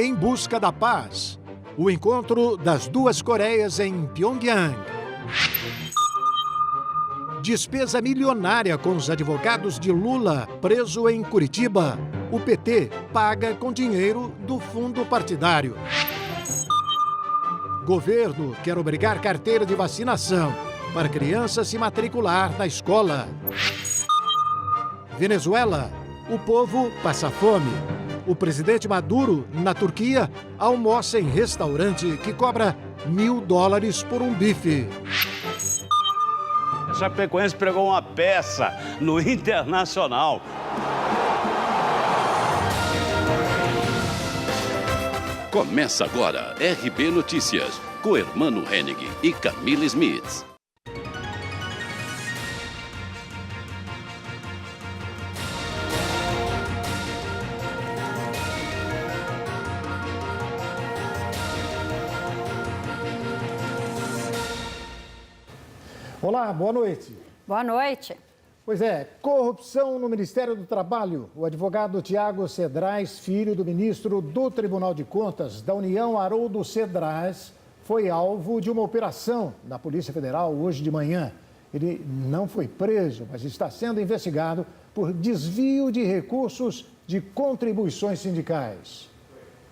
Em busca da paz. O encontro das duas Coreias em Pyongyang. Despesa milionária com os advogados de Lula, preso em Curitiba. O PT paga com dinheiro do fundo partidário. Governo quer obrigar carteira de vacinação para criança se matricular na escola. Venezuela, o povo passa fome. O presidente Maduro, na Turquia, almoça em restaurante que cobra $1.000 por um bife. A Chapecoense pregou uma peça no Internacional. Começa agora RB Notícias, com Hermano Hennig e Camila Smith. Olá, boa noite. Boa noite. Pois é, corrupção no Ministério do Trabalho. O advogado Tiago Cedrais, filho do ministro do Tribunal de Contas da União, Haroldo Cedrais, foi alvo de uma operação da Polícia Federal hoje de manhã. Ele não foi preso, mas está sendo investigado por desvio de recursos de contribuições sindicais.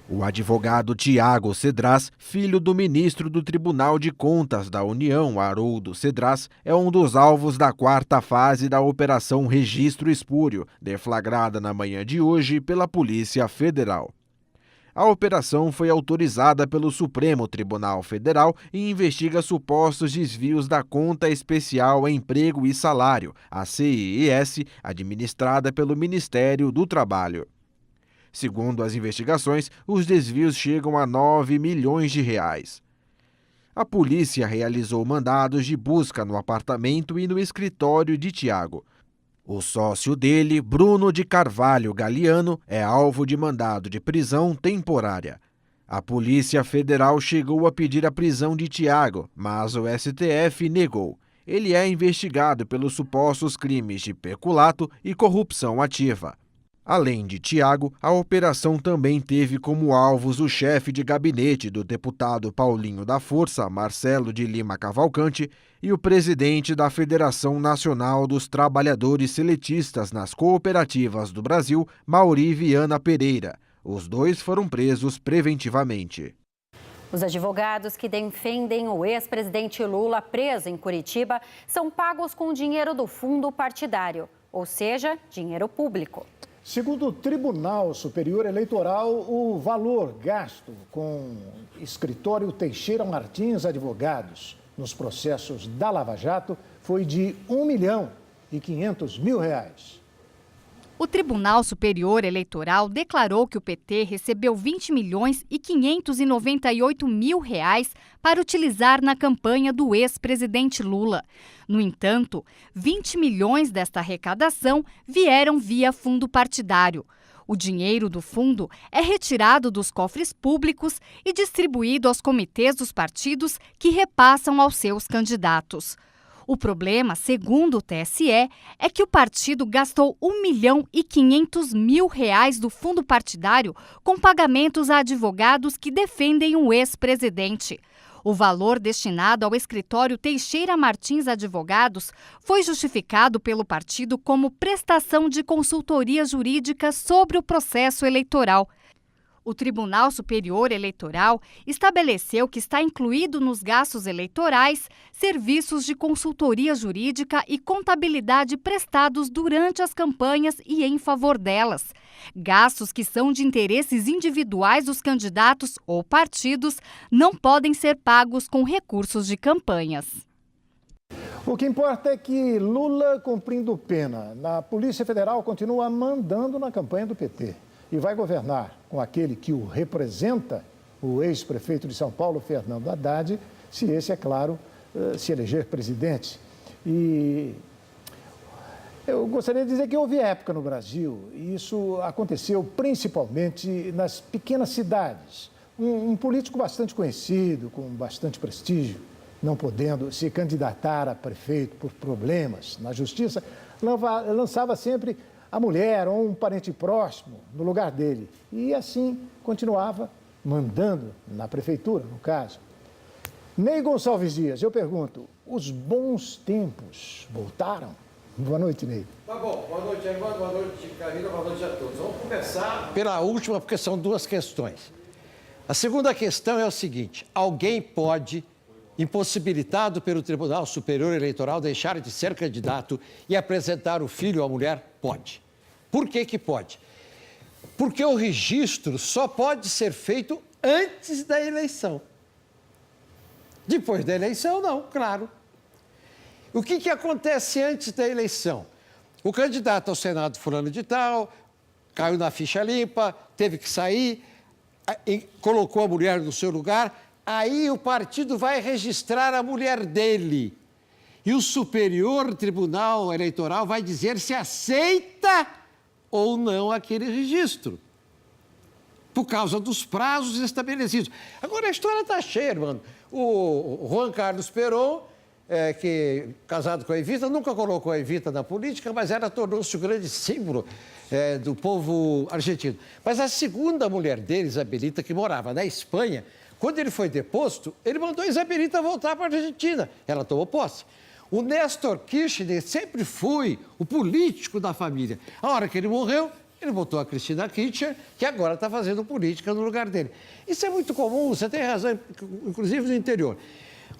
O advogado Tiago Cedrais, filho do ministro do Tribunal de Contas da União, Haroldo Cedrais, é um dos alvos da quarta fase da Operação Registro Espúrio, deflagrada na manhã de hoje pela Polícia Federal. A operação foi autorizada pelo Supremo Tribunal Federal e investiga supostos desvios da Conta Especial Emprego e Salário, a CES, administrada pelo Ministério do Trabalho. Segundo as investigações, os desvios chegam a R$9 milhões. A polícia realizou mandados de busca no apartamento e no escritório de Tiago. O sócio dele, Bruno de Carvalho Galiano, é alvo de mandado de prisão temporária. A Polícia Federal chegou a pedir a prisão de Tiago, mas o STF negou. Ele é investigado pelos supostos crimes de peculato e corrupção ativa. Além de Tiago, a operação também teve como alvos o chefe de gabinete do deputado Paulinho da Força, Marcelo de Lima Cavalcante, e o presidente da Federação Nacional dos Trabalhadores Seletistas nas Cooperativas do Brasil, Mauri Viana Pereira. Os dois foram presos preventivamente. Os advogados que defendem o ex-presidente Lula preso em Curitiba são pagos com dinheiro do fundo partidário, ou seja, dinheiro público. Segundo o Tribunal Superior Eleitoral, o valor gasto com escritório Teixeira Martins Advogados nos processos da Lava Jato foi de R$1.500.000. O Tribunal Superior Eleitoral declarou que o PT recebeu R$20.598.000 para utilizar na campanha do ex-presidente Lula. No entanto, 20 milhões desta arrecadação vieram via fundo partidário. O dinheiro do fundo é retirado dos cofres públicos e distribuído aos comitês dos partidos que repassam aos seus candidatos. O problema, segundo o TSE, é que o partido gastou R$1.500.000 do fundo partidário com pagamentos a advogados que defendem o ex-presidente. O valor destinado ao escritório Teixeira Martins Advogados foi justificado pelo partido como prestação de consultoria jurídica sobre o processo eleitoral. O Tribunal Superior Eleitoral estabeleceu que está incluído nos gastos eleitorais serviços de consultoria jurídica e contabilidade prestados durante as campanhas e em favor delas. Gastos que são de interesses individuais dos candidatos ou partidos não podem ser pagos com recursos de campanhas. O que importa é que Lula, cumprindo pena na Polícia Federal, continua mandando na campanha do PT. E vai governar com aquele que o representa, o ex-prefeito de São Paulo, Fernando Haddad, se esse, é claro, se eleger presidente. E eu gostaria de dizer que houve época no Brasil, e isso aconteceu principalmente nas pequenas cidades. Um político bastante conhecido, com bastante prestígio, não podendo se candidatar a prefeito por problemas na justiça, lançava sempre a mulher ou um parente próximo no lugar dele. E assim continuava mandando na prefeitura, no caso. Ney Gonçalves Dias, eu pergunto, os bons tempos voltaram? Boa noite, Ney. Tá bom. Boa noite, Armando. Boa noite, Camila. Boa noite a todos. Vamos começar pela última, porque são duas questões. A segunda questão é o seguinte: alguém pode, impossibilitado pelo Tribunal Superior Eleitoral, deixar de ser candidato e apresentar o filho ou a mulher? Pode. Por que que pode? Porque o registro só pode ser feito antes da eleição. Depois da eleição, não, claro. O que acontece antes da eleição? O candidato ao Senado fulano de tal, caiu na ficha limpa, teve que sair, colocou a mulher no seu lugar, aí o partido vai registrar a mulher dele. E o Superior Tribunal Eleitoral vai dizer se aceita ou não aquele registro, por causa dos prazos estabelecidos. Agora, a história está cheia, irmão. O Juan Carlos Perón, que casado com a Evita, nunca colocou a Evita na política, mas ela tornou-se o grande símbolo do povo argentino. Mas a segunda mulher dele, Isabelita, que morava na Espanha, quando ele foi deposto, ele mandou a Isabelita voltar para a Argentina. Ela tomou posse. O Néstor Kirchner sempre foi o político da família. A hora que ele morreu, ele botou a Cristina Kirchner, que agora está fazendo política no lugar dele. Isso é muito comum, você tem razão, inclusive no interior.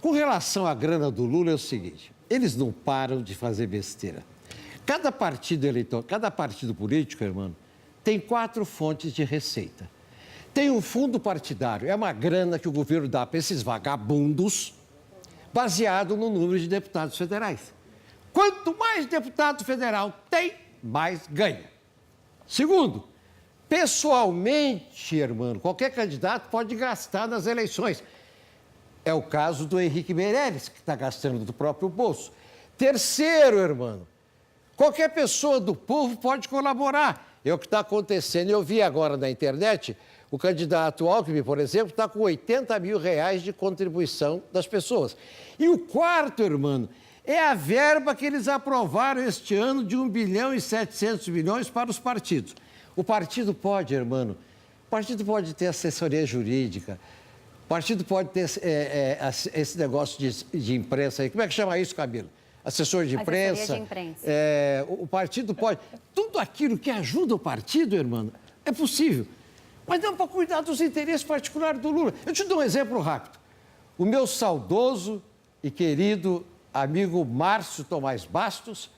Com relação à grana do Lula, é o seguinte: eles não param de fazer besteira. Cada partido eleitoral, cada partido político, irmão, tem 4 fontes de receita. Tem um fundo partidário, é uma grana que o governo dá para esses vagabundos, baseado no número de deputados federais. Quanto mais deputado federal tem, mais ganha. Segundo, pessoalmente, irmão, qualquer candidato pode gastar nas eleições. É o caso do Henrique Meirelles, que está gastando do próprio bolso. Terceiro, irmão, qualquer pessoa do povo pode colaborar. É o que está acontecendo. Eu vi agora na internet, o candidato Alckmin, por exemplo, está com R$80 mil de contribuição das pessoas. E o quarto, irmão, é a verba que eles aprovaram este ano de 1 bilhão e 700 milhões para os partidos. O partido pode, irmão, o partido pode ter assessoria jurídica, o partido pode ter esse negócio de imprensa aí. Como é que chama isso, Camila? Assessor de imprensa. Assessoria de imprensa. O partido pode. Tudo aquilo que ajuda o partido, irmão, é possível. Mas não para cuidar dos interesses particulares do Lula. Eu te dou um exemplo rápido. O meu saudoso e querido amigo Márcio Tomás Bastos,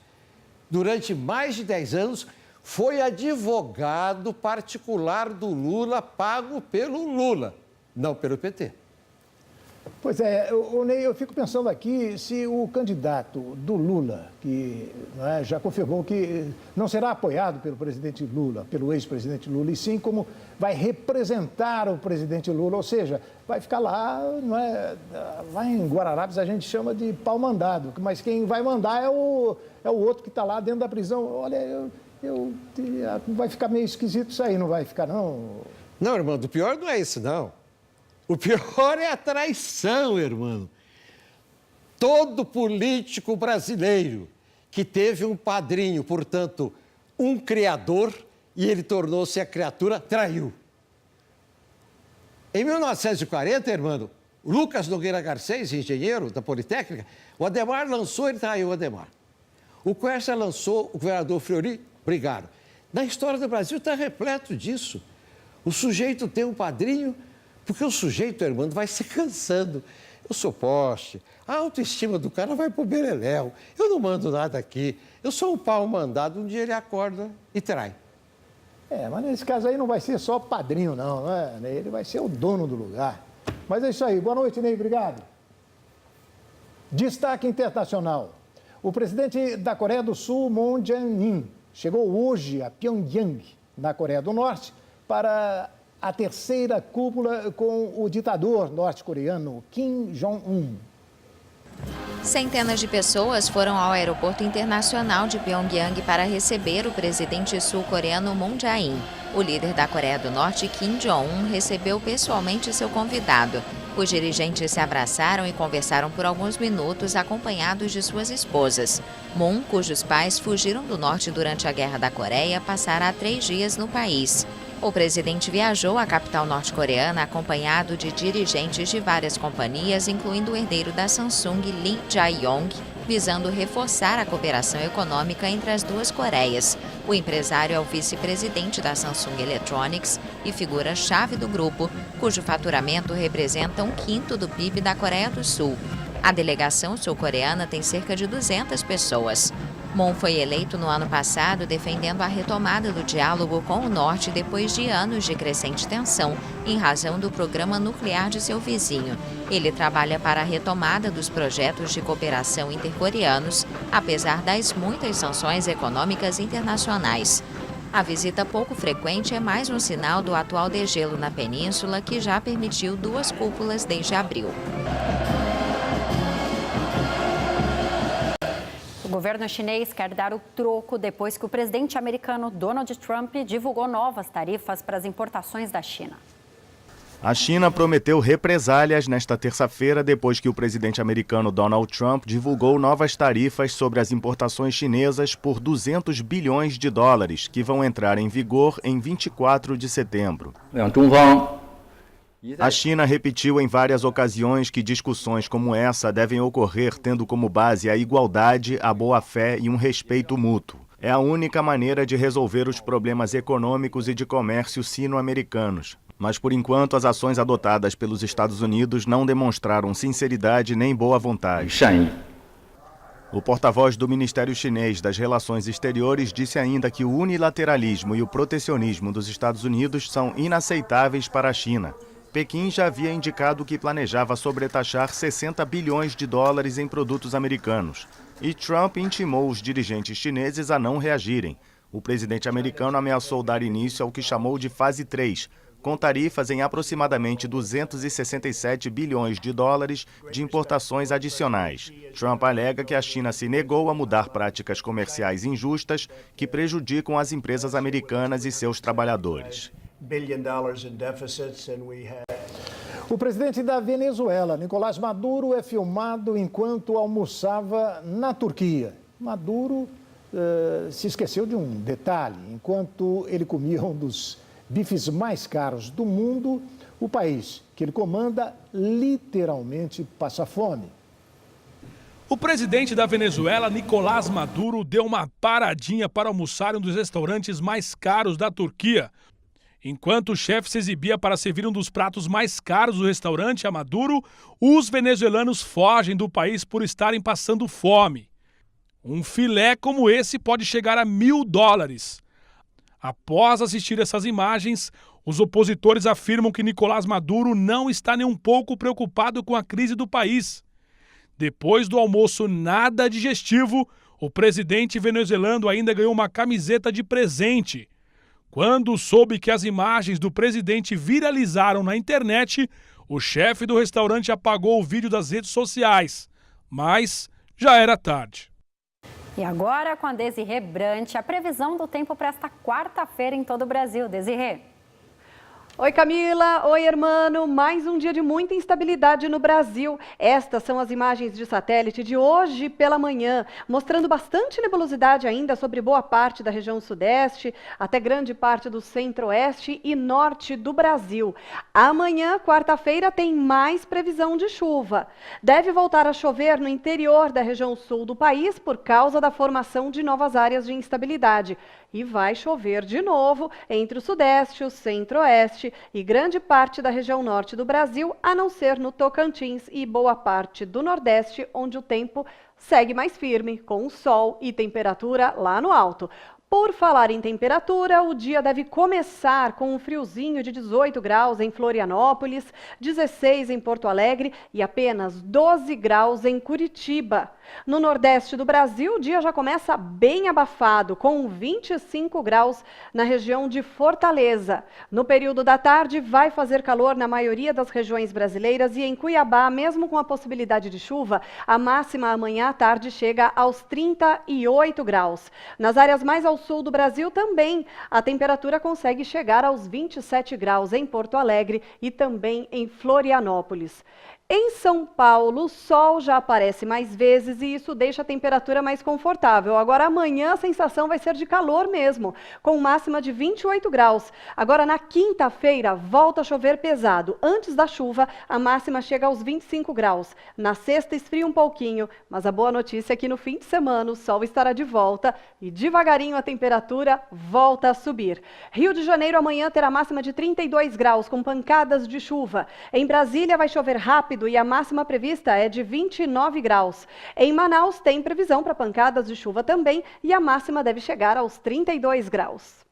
durante mais de 10 anos, foi advogado particular do Lula, pago pelo Lula, não pelo PT. Pois é, Ney, eu fico pensando aqui se o candidato do Lula, que já confirmou que não será apoiado pelo presidente Lula, pelo ex-presidente Lula, e sim como vai representar o presidente Lula, ou seja, vai ficar lá, lá em Guararapes a gente chama de pau mandado, mas quem vai mandar é o outro que está lá dentro da prisão. Olha, vai ficar meio esquisito isso aí, não vai ficar, não? Não, irmão, o pior não é isso, não. O pior é a traição, irmão. Todo político brasileiro que teve um padrinho, portanto, um criador, e ele tornou-se a criatura, traiu. Em 1940, irmão, Lucas Nogueira Garcês, engenheiro da Politécnica, o Adhemar lançou, ele traiu o Adhemar. O Quercia lançou, o governador Fleury, brigaram. Na história do Brasil está repleto disso. O sujeito tem um padrinho, porque o sujeito, irmão, vai se cansando. Eu sou poste, a autoestima do cara vai pro beleléu. Eu não mando nada aqui. Eu sou um pau mandado, um dia ele acorda e trai. Mas nesse caso aí não vai ser só padrinho, não é? Ele vai ser o dono do lugar. Mas é isso aí. Boa noite, Ney. Obrigado. Destaque internacional. O presidente da Coreia do Sul, Moon Jae-in, chegou hoje a Pyongyang, na Coreia do Norte, para a terceira cúpula com o ditador norte-coreano Kim Jong-un. Centenas de pessoas foram ao aeroporto internacional de Pyongyang para receber o presidente sul-coreano Moon Jae-in. O líder da Coreia do Norte, Kim Jong-un, recebeu pessoalmente seu convidado. Os dirigentes se abraçaram e conversaram por alguns minutos, acompanhados de suas esposas. Moon, cujos pais fugiram do norte durante a Guerra da Coreia, passará 3 dias no país. O presidente viajou à capital norte-coreana acompanhado de dirigentes de várias companhias, incluindo o herdeiro da Samsung, Lee Jae-yong, visando reforçar a cooperação econômica entre as duas Coreias. O empresário é o vice-presidente da Samsung Electronics e figura-chave do grupo, cujo faturamento representa 1/5 do PIB da Coreia do Sul. A delegação sul-coreana tem cerca de 200 pessoas. Moon foi eleito no ano passado defendendo a retomada do diálogo com o Norte depois de anos de crescente tensão, em razão do programa nuclear de seu vizinho. Ele trabalha para a retomada dos projetos de cooperação intercoreanos, apesar das muitas sanções econômicas internacionais. A visita pouco frequente é mais um sinal do atual degelo na península, que já permitiu 2 cúpulas desde abril. O governo chinês quer dar o troco depois que o presidente americano Donald Trump divulgou novas tarifas para as importações da China. A China prometeu represálias nesta terça-feira depois que o presidente americano Donald Trump divulgou novas tarifas sobre as importações chinesas por 200 bilhões de dólares, que vão entrar em vigor em 24 de setembro. A China repetiu em várias ocasiões que discussões como essa devem ocorrer tendo como base a igualdade, a boa-fé e um respeito mútuo. É a única maneira de resolver os problemas econômicos e de comércio sino-americanos. Mas, por enquanto, as ações adotadas pelos Estados Unidos não demonstraram sinceridade nem boa vontade. O porta-voz do Ministério Chinês das Relações Exteriores disse ainda que o unilateralismo e o protecionismo dos Estados Unidos são inaceitáveis para a China. Pequim já havia indicado que planejava sobretaxar 60 bilhões de dólares em produtos americanos. E Trump intimou os dirigentes chineses a não reagirem. O presidente americano ameaçou dar início ao que chamou de fase 3, com tarifas em aproximadamente 267 bilhões de dólares de importações adicionais. Trump alega que a China se negou a mudar práticas comerciais injustas que prejudicam as empresas americanas e seus trabalhadores. O presidente da Venezuela, Nicolás Maduro, é filmado enquanto almoçava na Turquia. Maduro se esqueceu de um detalhe. Enquanto ele comia um dos bifes mais caros do mundo, o país que ele comanda literalmente passa fome. O presidente da Venezuela, Nicolás Maduro, deu uma paradinha para almoçar em um dos restaurantes mais caros da Turquia. Enquanto o chefe se exibia para servir um dos pratos mais caros do restaurante a Maduro, os venezuelanos fogem do país por estarem passando fome. Um filé como esse pode chegar a $1.000. Após assistir essas imagens, os opositores afirmam que Nicolás Maduro não está nem um pouco preocupado com a crise do país. Depois do almoço nada digestivo, o presidente venezuelano ainda ganhou uma camiseta de presente. Quando soube que as imagens do presidente viralizaram na internet, o chefe do restaurante apagou o vídeo das redes sociais. Mas já era tarde. E agora, com a Desirê Brant, a previsão do tempo para esta quarta-feira em todo o Brasil. Desirê. Oi Camila, oi Hermano, mais um dia de muita instabilidade no Brasil. Estas são as imagens de satélite de hoje pela manhã, mostrando bastante nebulosidade ainda sobre boa parte da região sudeste, até grande parte do centro-oeste e norte do Brasil. Amanhã, quarta-feira, tem mais previsão de chuva. Deve voltar a chover no interior da região sul do país por causa da formação de novas áreas de instabilidade. E vai chover de novo entre o sudeste, o centro-oeste e grande parte da região norte do Brasil, a não ser no Tocantins e boa parte do nordeste, onde o tempo segue mais firme, com sol e temperatura lá no alto. Por falar em temperatura, o dia deve começar com um friozinho de 18 graus em Florianópolis, 16 em Porto Alegre e apenas 12 graus em Curitiba. No nordeste do Brasil, o dia já começa bem abafado, com 25 graus na região de Fortaleza. No período da tarde, vai fazer calor na maioria das regiões brasileiras e em Cuiabá, mesmo com a possibilidade de chuva, a máxima amanhã à tarde chega aos 38 graus. Nas áreas mais ao sul do Brasil também, a temperatura consegue chegar aos 27 graus em Porto Alegre e também em Florianópolis. Em São Paulo, o sol já aparece mais vezes e isso deixa a temperatura mais confortável. Agora, amanhã a sensação vai ser de calor mesmo, com máxima de 28 graus. Agora, na quinta-feira, volta a chover pesado. Antes da chuva, a máxima chega aos 25 graus. Na sexta, esfria um pouquinho, mas a boa notícia é que no fim de semana o sol estará de volta e devagarinho a temperatura volta a subir. Rio de Janeiro amanhã terá máxima de 32 graus, com pancadas de chuva. Em Brasília vai chover rápido e a máxima prevista é de 29 graus. Em Manaus tem previsão para pancadas de chuva também e a máxima deve chegar aos 32 graus.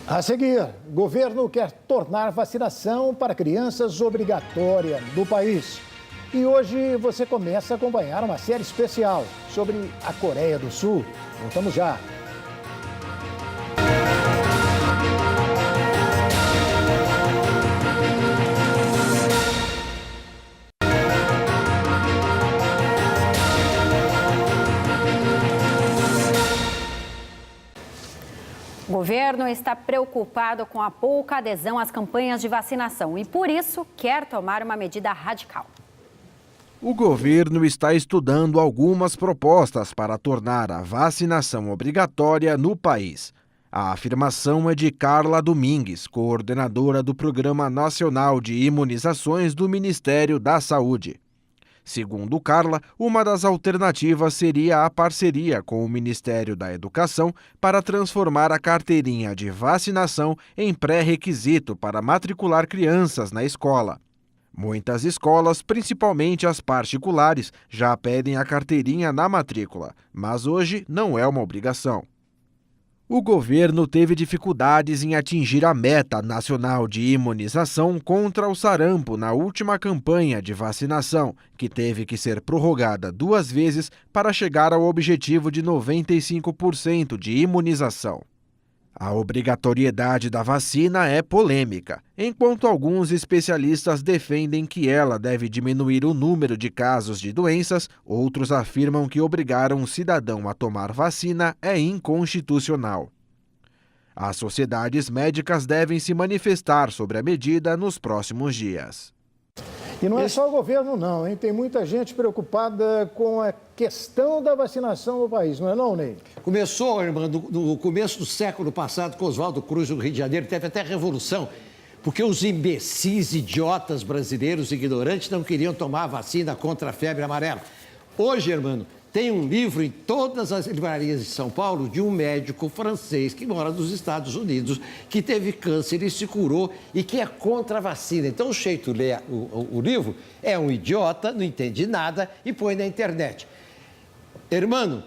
A seguir, o governo quer tornar vacinação para crianças obrigatória no país. E hoje você começa a acompanhar uma série especial sobre a Coreia do Sul. Voltamos já. O governo está preocupado com a pouca adesão às campanhas de vacinação e, por isso, quer tomar uma medida radical. O governo está estudando algumas propostas para tornar a vacinação obrigatória no país. A afirmação é de Carla Domingues, coordenadora do Programa Nacional de Imunizações do Ministério da Saúde. Segundo Carla, uma das alternativas seria a parceria com o Ministério da Educação para transformar a carteirinha de vacinação em pré-requisito para matricular crianças na escola. Muitas escolas, principalmente as particulares, já pedem a carteirinha na matrícula, mas hoje não é uma obrigação. O governo teve dificuldades em atingir a meta nacional de imunização contra o sarampo na última campanha de vacinação, que teve que ser prorrogada 2 vezes para chegar ao objetivo de 95% de imunização. A obrigatoriedade da vacina é polêmica, enquanto alguns especialistas defendem que ela deve diminuir o número de casos de doenças, outros afirmam que obrigar um cidadão a tomar vacina é inconstitucional. As sociedades médicas devem se manifestar sobre a medida nos próximos dias. E não é só o governo não, hein? Tem muita gente preocupada com a questão da vacinação no país, não é não, Ney? Começou, irmã, no começo do século passado, com Oswaldo Cruz, no Rio de Janeiro, teve até revolução, porque os imbecis, idiotas brasileiros ignorantes não queriam tomar a vacina contra a febre amarela. Hoje, irmão, tem um livro em todas as livrarias de São Paulo de um médico francês que mora nos Estados Unidos, que teve câncer e se curou e que é contra a vacina. Então, o jeito de ler o livro é um idiota, não entende nada e põe na internet. Irmão,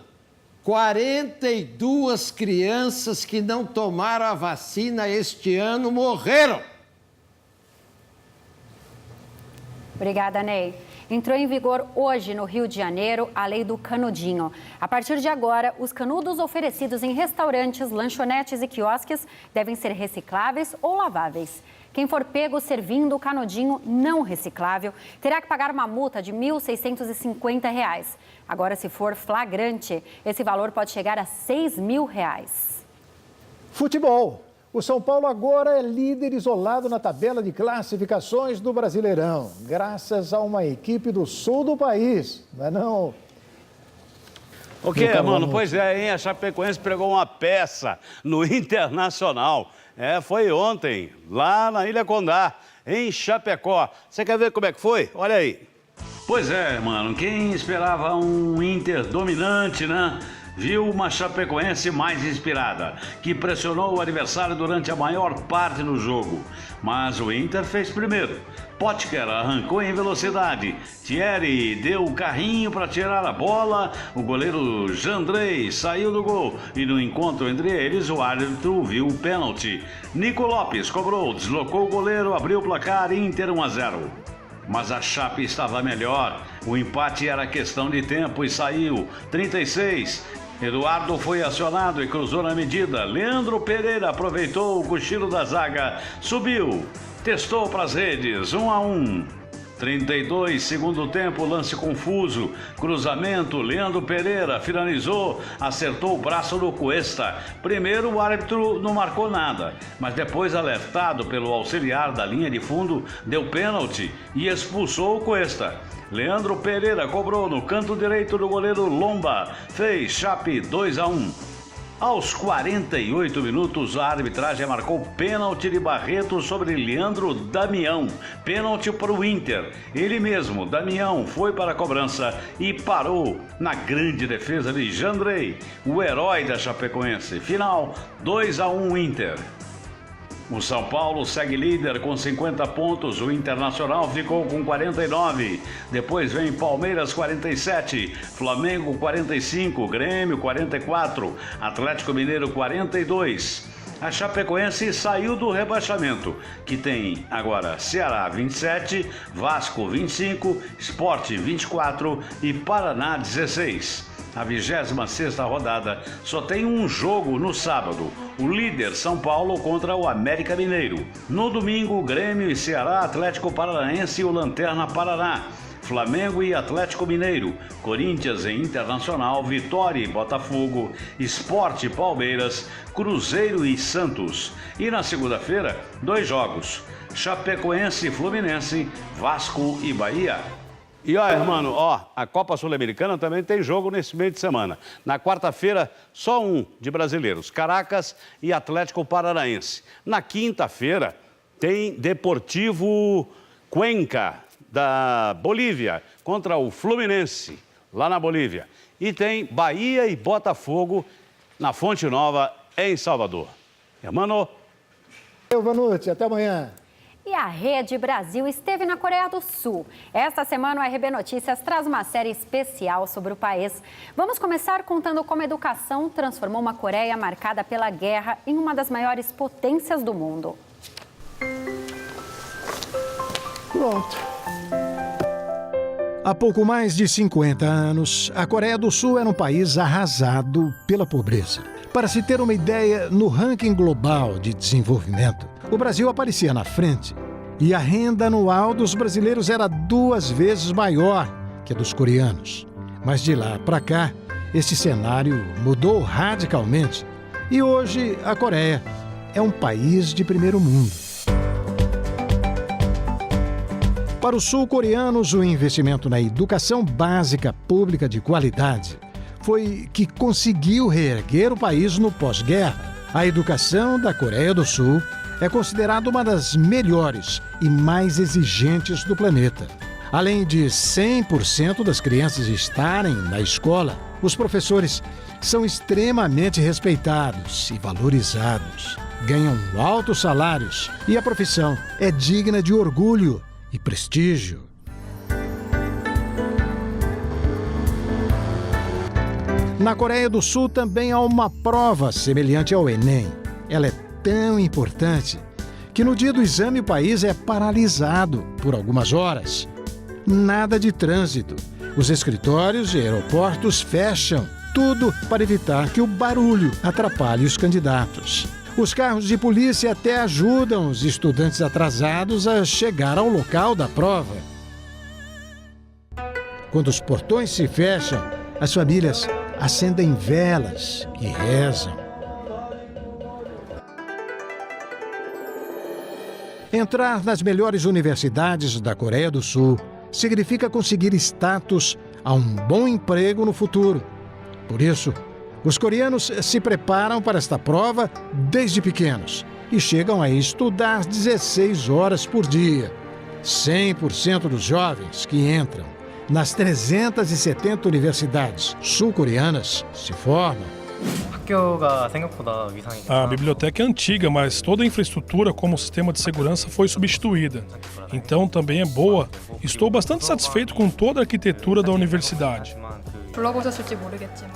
42 crianças que não tomaram a vacina este ano morreram. Obrigada, Ney. Entrou em vigor hoje no Rio de Janeiro a lei do canudinho. A partir de agora, os canudos oferecidos em restaurantes, lanchonetes e quiosques devem ser recicláveis ou laváveis. Quem for pego servindo o canudinho não reciclável terá que pagar uma multa de R$ 1.650. Agora, se for flagrante, esse valor pode chegar a R$ 6.000. Futebol. O São Paulo agora é líder isolado na tabela de classificações do Brasileirão, graças a uma equipe do sul do país, não é não? Ok, mano, pois é, hein? A Chapecoense pregou uma peça no Internacional. Foi ontem, lá na Ilha Condá, em Chapecó. Você quer ver como é que foi? Olha aí. Pois é, mano, quem esperava um Inter dominante, né? Viu uma Chapecoense mais inspirada, que pressionou o adversário durante a maior parte do jogo. Mas o Inter fez primeiro. Potker arrancou em velocidade. Thierry deu o carrinho para tirar a bola. O goleiro Jandrei saiu do gol. E no encontro entre eles, o árbitro viu o pênalti. Nico Lopes cobrou, deslocou o goleiro, abriu o placar, Inter 1-0. Mas a Chape estava melhor. O empate era questão de tempo e saiu. 36. Eduardo foi acionado e cruzou na medida. Leandro Pereira aproveitou o cochilo da zaga. Subiu. Testou para as redes. 1-1. 32, segundo tempo, lance confuso, cruzamento, Leandro Pereira finalizou, acertou o braço do Cuesta. Primeiro o árbitro não marcou nada, mas depois, alertado pelo auxiliar da linha de fundo, deu pênalti e expulsou o Cuesta. Leandro Pereira cobrou no canto direito do goleiro Lomba, fez Chape 2-1. Aos 48 minutos, a arbitragem marcou pênalti de Barreto sobre Leandro Damião. Pênalti para o Inter. Ele mesmo, Damião, foi para a cobrança e parou na grande defesa de Jandrei, o herói da Chapecoense. Final, 2-1 Inter. O São Paulo segue líder com 50 pontos, o Internacional ficou com 49. Depois vem Palmeiras 47, Flamengo 45, Grêmio 44, Atlético Mineiro 42. A Chapecoense saiu do rebaixamento, que tem agora Ceará 27, Vasco 25, Sport 24 e Paraná 16. A 26ª rodada só tem um jogo no sábado, o líder São Paulo contra o América Mineiro. No domingo, Grêmio e Ceará, Atlético Paranaense e o Lanterna Paraná. Flamengo e Atlético Mineiro, Corinthians e Internacional, Vitória e Botafogo, Sport e Palmeiras, Cruzeiro e Santos. E na segunda-feira, 2 jogos, Chapecoense e Fluminense, Vasco e Bahia. E irmão, a Copa Sul-Americana também tem jogo nesse meio de semana. Na quarta-feira, só um de brasileiros, Caracas e Atlético Paranaense. Na quinta-feira, tem Deportivo Cuenca, da Bolívia, contra o Fluminense, lá na Bolívia. E tem Bahia e Botafogo, na Fonte Nova, em Salvador. Hermano. Boa noite, até amanhã. E a Rede Brasil esteve na Coreia do Sul. Esta semana, o RB Notícias traz uma série especial sobre o país. Vamos começar contando como a educação transformou uma Coreia marcada pela guerra em uma das maiores potências do mundo. Pronto. Há pouco mais de 50 anos, a Coreia do Sul era um país arrasado pela pobreza. Para se ter uma ideia, no ranking global de desenvolvimento, o Brasil aparecia na frente e a renda anual dos brasileiros era 2 vezes maior que a dos coreanos. Mas de lá para cá, esse cenário mudou radicalmente e hoje a Coreia é um país de primeiro mundo. Para os sul-coreanos, o investimento na educação básica pública de qualidade foi que conseguiu reerguer o país no pós-guerra. A educação da Coreia do Sul é considerada uma das melhores e mais exigentes do planeta. Além de 100% das crianças estarem na escola, os professores são extremamente respeitados e valorizados. Ganham altos salários e a profissão é digna de orgulho e prestígio. Na Coreia do Sul também há uma prova semelhante ao Enem. Ela é tão importante que no dia do exame o país é paralisado por algumas horas. Nada de trânsito. Os escritórios e aeroportos fecham, tudo para evitar que o barulho atrapalhe os candidatos. Os carros de polícia até ajudam os estudantes atrasados a chegar ao local da prova. Quando os portões se fecham, as famílias acendem velas e rezam. Entrar nas melhores universidades da Coreia do Sul significa conseguir status a um bom emprego no futuro. Por isso, os coreanos se preparam para esta prova desde pequenos e chegam a estudar 16 horas por dia. 100% dos jovens que entram nas 370 universidades sul-coreanas se formam. A biblioteca é antiga, mas toda a infraestrutura como o sistema de segurança foi substituída. Então também é boa. Estou bastante satisfeito com toda a arquitetura da universidade.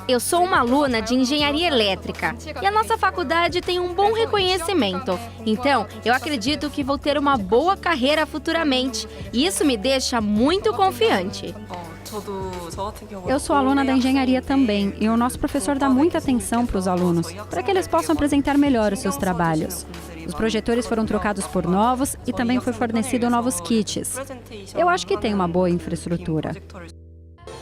Eu sou uma aluna de engenharia elétrica e a nossa faculdade tem um bom reconhecimento. Então, eu acredito que vou ter uma boa carreira futuramente. E isso me deixa muito confiante. Eu sou aluna da engenharia também e o nosso professor dá muita atenção para os alunos, para que eles possam apresentar melhor os seus trabalhos. Os projetores foram trocados por novos e também foi fornecido novos kits. Eu acho que tem uma boa infraestrutura.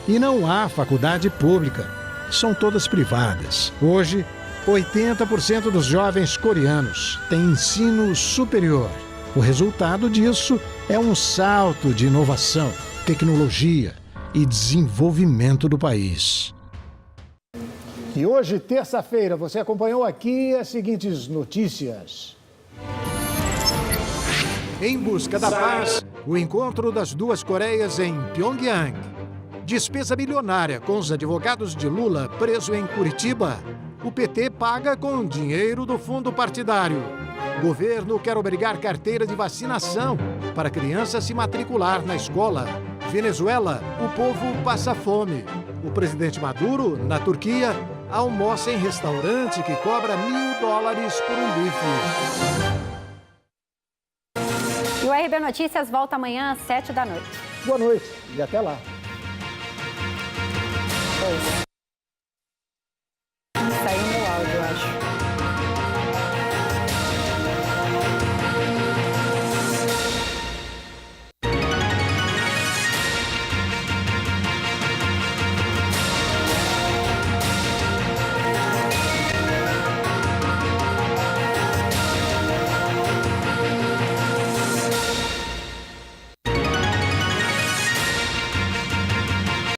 E não há faculdade pública. São todas privadas. Hoje, 80% dos jovens coreanos têm ensino superior. O resultado disso é um salto de inovação, tecnologia e desenvolvimento do país. E hoje, terça-feira, você acompanhou aqui as seguintes notícias. Em busca da paz, o encontro das duas Coreias em Pyongyang. Despesa milionária com os advogados de Lula preso em Curitiba. O PT paga com dinheiro do fundo partidário. Governo quer obrigar carteira de vacinação para criança se matricular na escola. Venezuela, o povo passa fome. O presidente Maduro, na Turquia, almoça em restaurante que cobra $1.000 por um bife. E o RB Notícias volta amanhã às 7 da noite. Boa noite e até lá.